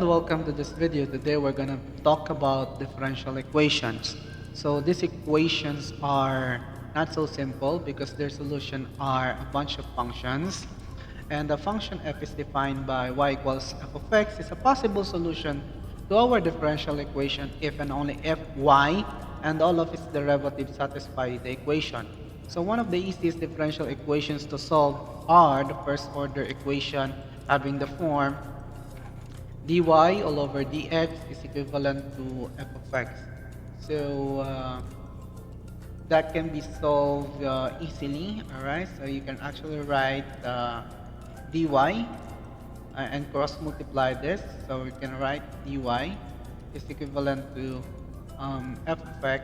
Welcome to this video. Today we're going to talk about differential equations. So these equations are not so simple because their solution are a bunch of functions. And the function f is defined by y equals f of x is a possible solution to our differential equation if and only if y and all of its derivatives satisfy the equation. So one of the easiest differential equations to solve are the first order equation having the form dy all over dx is equivalent to f of x. So that can be solved easily, all right? So you can actually write dy and cross multiply this. So we can write dy is equivalent to f of x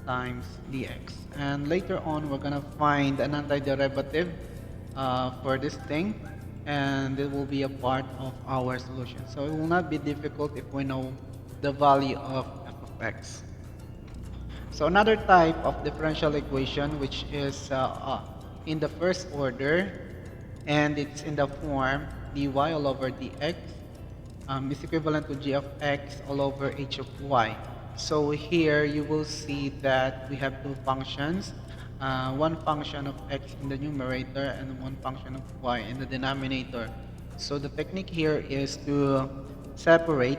times dx. And later on, we're going to find an antiderivative for this thing, and it will be a part of our solution. So it will not be difficult if we know the value of f of x. So another type of differential equation which is in the first order and it's in the form dy all over dx is equivalent to g of x all over h of y. So here you will see that we have two functions, one function of x in the numerator and one function of y in the denominator. So the technique here is to separate.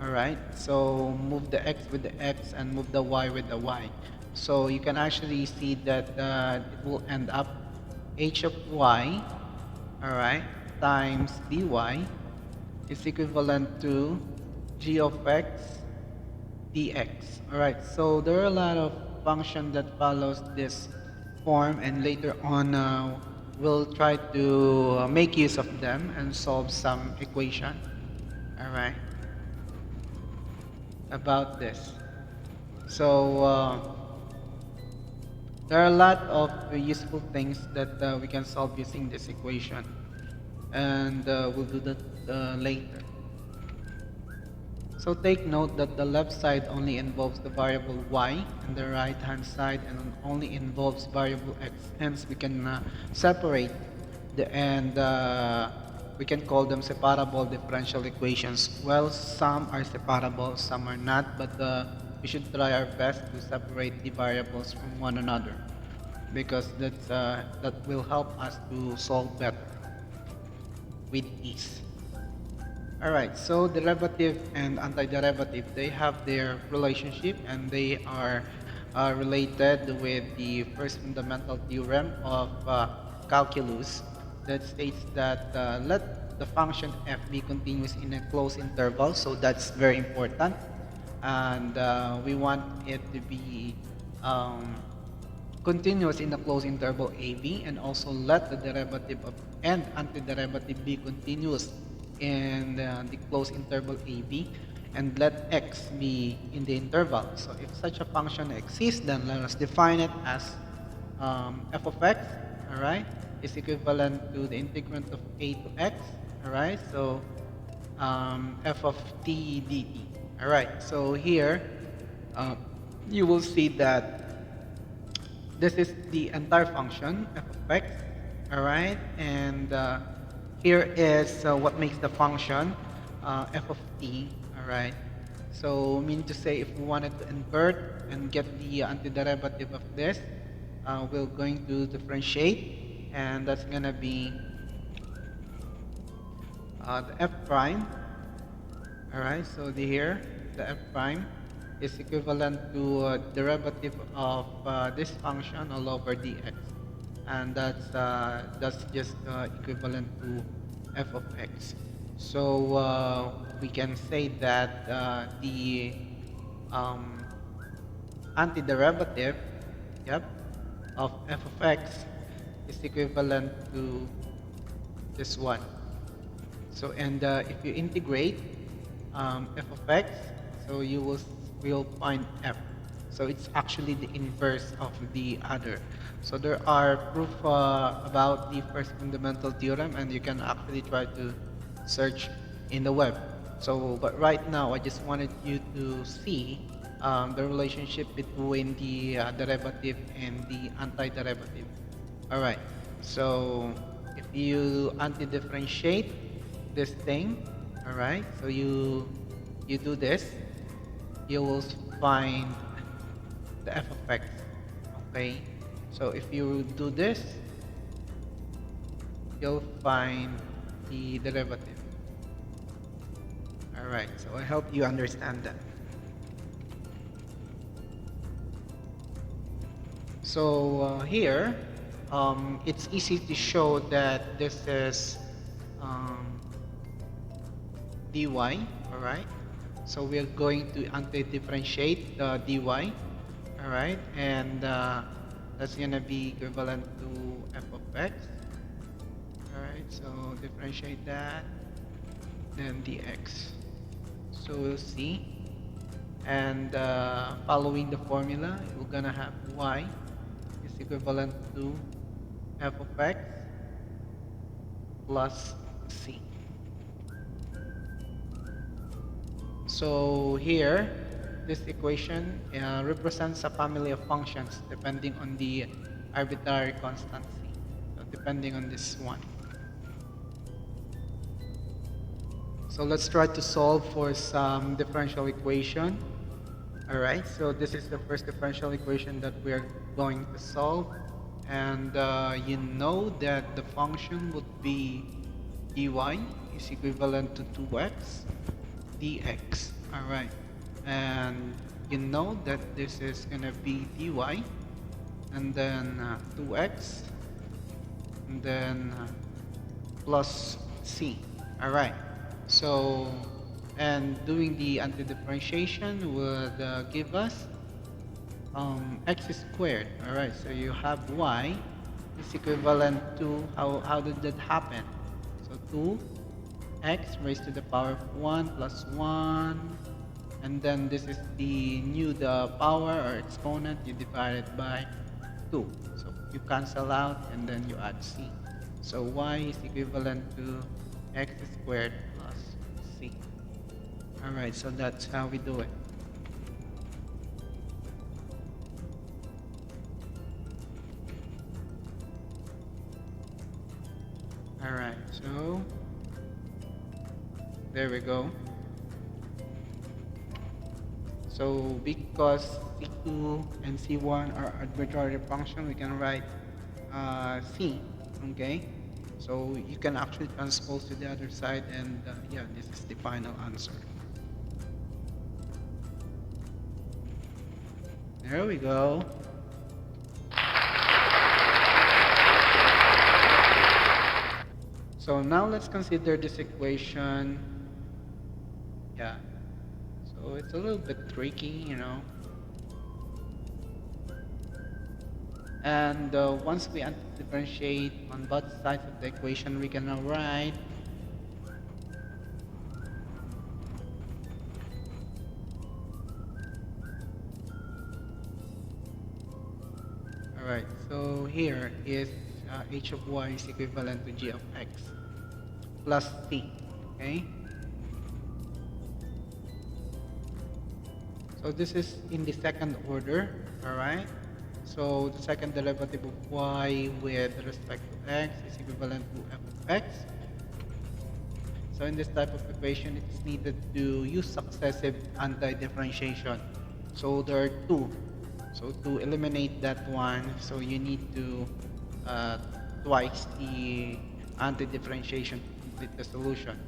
All right, so move the x with the x and move the y with the y. So you can actually see that it will end up h of y, all right, times dy is equivalent to g of x dx. All right, so there are a lot of functions that follows this form, and later on we'll try to make use of them and solve some equation. All right, about this. So there are a lot of useful things that we can solve using this equation, and we'll do that later. So take note that the left side only involves the variable y, and the right hand side and only involves variable x. Hence, we can separate the and we can call them separable differential equations. Well, some are separable, some are not, but we should try our best to separate the variables from one another because that will help us to solve better with ease. Alright, so derivative and antiderivative, they have their relationship and they are related with the first fundamental theorem of calculus that states that let the function f be continuous in a closed interval, so that's very important. And we want it to be continuous in the closed interval AB, and also let the derivative of and antiderivative be continuous in the closed interval AB, and let x be in the interval. So if such a function exists, then let us define it as f of x, all right, is equivalent to the integrand of a to x, all right, so f of t dt. All right, so here uh, you will see that this is the entire function f of x, all right, and here is what makes the function f of t, all right. So meaning to say, if we wanted to invert and get the antiderivative of this, we're going to differentiate, and that's gonna be the f prime, all right. So here the f prime is equivalent to derivative of this function all over dx, and that's just equivalent to f of x. So we can say that the um, antiderivative, yep, of f of x is equivalent to this one. So and if you integrate f of x, so will find f. So it's actually the inverse of the other. So there are proof about the first fundamental theorem, and you can actually try to search in the web. So, but right now I just wanted you to see the relationship between the derivative and the antiderivative. All right. So if you anti-differentiate this thing, All right, so you do this, you will find the f of x. Okay, so if you do this, you'll find the derivative. All right, so I hope you understand that. So here, it's easy to show that this is um, dy, all right? So we're going to anti-differentiate the dy, all right? And that's gonna be equivalent to f of x, all right? So differentiate that, then dx. So we'll see. And following the formula, we're gonna have y is equivalent to f of x plus c. So here, this equation represents a family of functions depending on the arbitrary constant c. So depending on this one. So let's try to solve for some differential equation. All right, so this is the first differential equation that we're going to solve. And you know that the function would be dy is equivalent to 2x dx. All right, and you know that this is going to be dy and then 2x and then plus c. All right, so and doing the anti-differentiation would give us x squared. All right, so you have y is equivalent to, how did that happen? So 2x raised to the power of 1 plus 1, and then this is the power or exponent, you divide it by 2. So you cancel out and then you add c. So y is equivalent to x squared plus c. All right, so that's how we do it. All right, so there we go. So because c2 and c1 are arbitrary function, we can write c, okay? So you can actually transpose to the other side, and yeah, this is the final answer. There we go. So now let's consider this equation. Yeah, so it's a little bit tricky, you know. And once we differentiate on both sides of the equation, we can now write Alright, so here is h of y is equivalent to g of x plus t, okay? So this is in the second order, alright? So the second derivative of y with respect to x is equivalent to f of x. So in this type of equation, it's needed to use successive anti-differentiation. So there are two. So to eliminate that one, so you need to twice the anti-differentiation to complete the solution.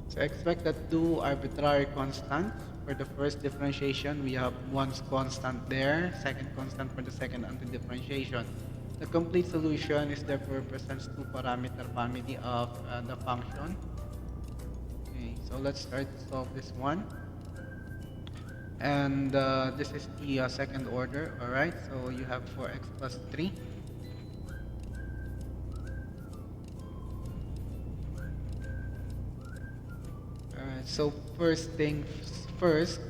So expect that two arbitrary constants. For the first differentiation, we have one constant there, second constant for the second anti-differentiation. The complete solution is therefore represents two-parameter family of the function. Okay, so let's try to solve this one. And this is the second order, all right? So you have 4x plus 3. All right, so first things first,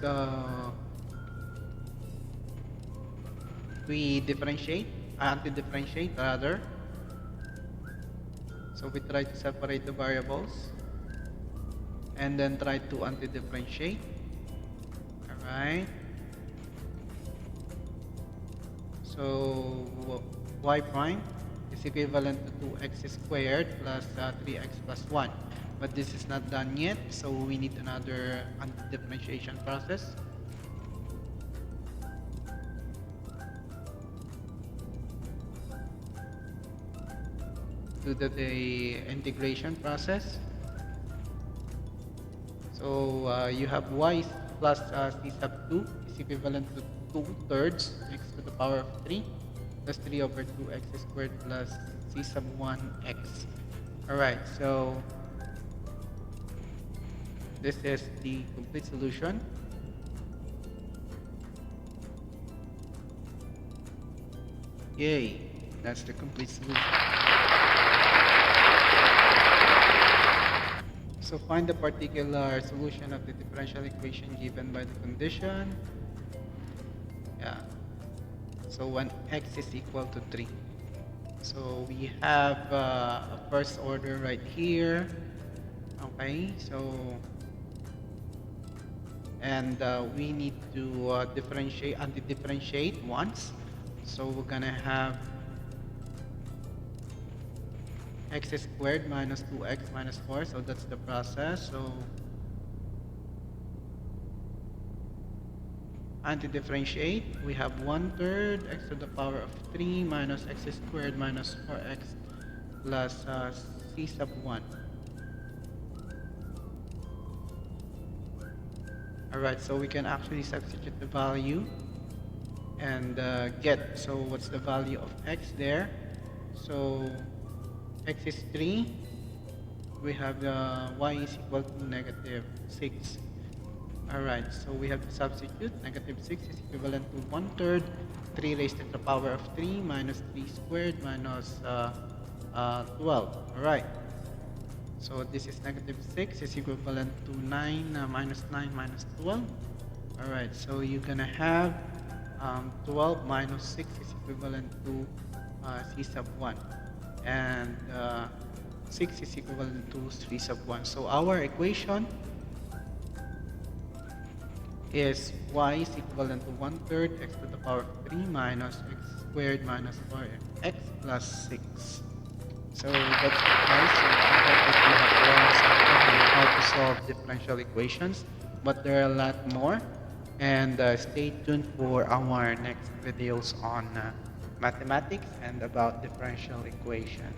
we differentiate, anti-differentiate rather. So we try to separate the variables and then try to anti-differentiate. Alright. So y prime is equivalent to 2x squared plus 3x plus 1. but this is not done yet, so we need another anti-differentiation process. To the integration process. So you have y plus c sub 2 is equivalent to 2/3 x to the power of 3 plus 3 over 2x squared plus c sub 1 x. Alright, so this is the complete solution. Yay, that's the complete solution. So find the particular solution of the differential equation given by the condition. Yeah. So when x is equal to 3. So we have a first order right here. Okay, so and we need to differentiate anti-differentiate once. So we're gonna have x squared minus 2x minus 4. So that's the process. So anti-differentiate, we have 1/3 x to the power of 3 minus x squared minus 4x plus c sub 1. Alright, so we can actually substitute the value and get. So what's the value of x there? So x is 3. We have the y is equal to -6. Alright, so we have to substitute. -6 is equivalent to 1/3 3 raised to the power of 3 minus 3 squared minus 12. Alright, so this is -6 is equivalent to 9 minus 9 minus 12. Alright, so you're gonna have 12 minus 6 is equivalent to c sub 1, and 6 is equivalent to 3 sub 1. So our equation is y is equivalent to 1/3 x to the power of 3 minus x squared minus 4x plus 6. So that's it, guys. So I hope that you have learned something on how to solve differential equations, but there are a lot more. And stay tuned for our next videos on mathematics and about differential equation.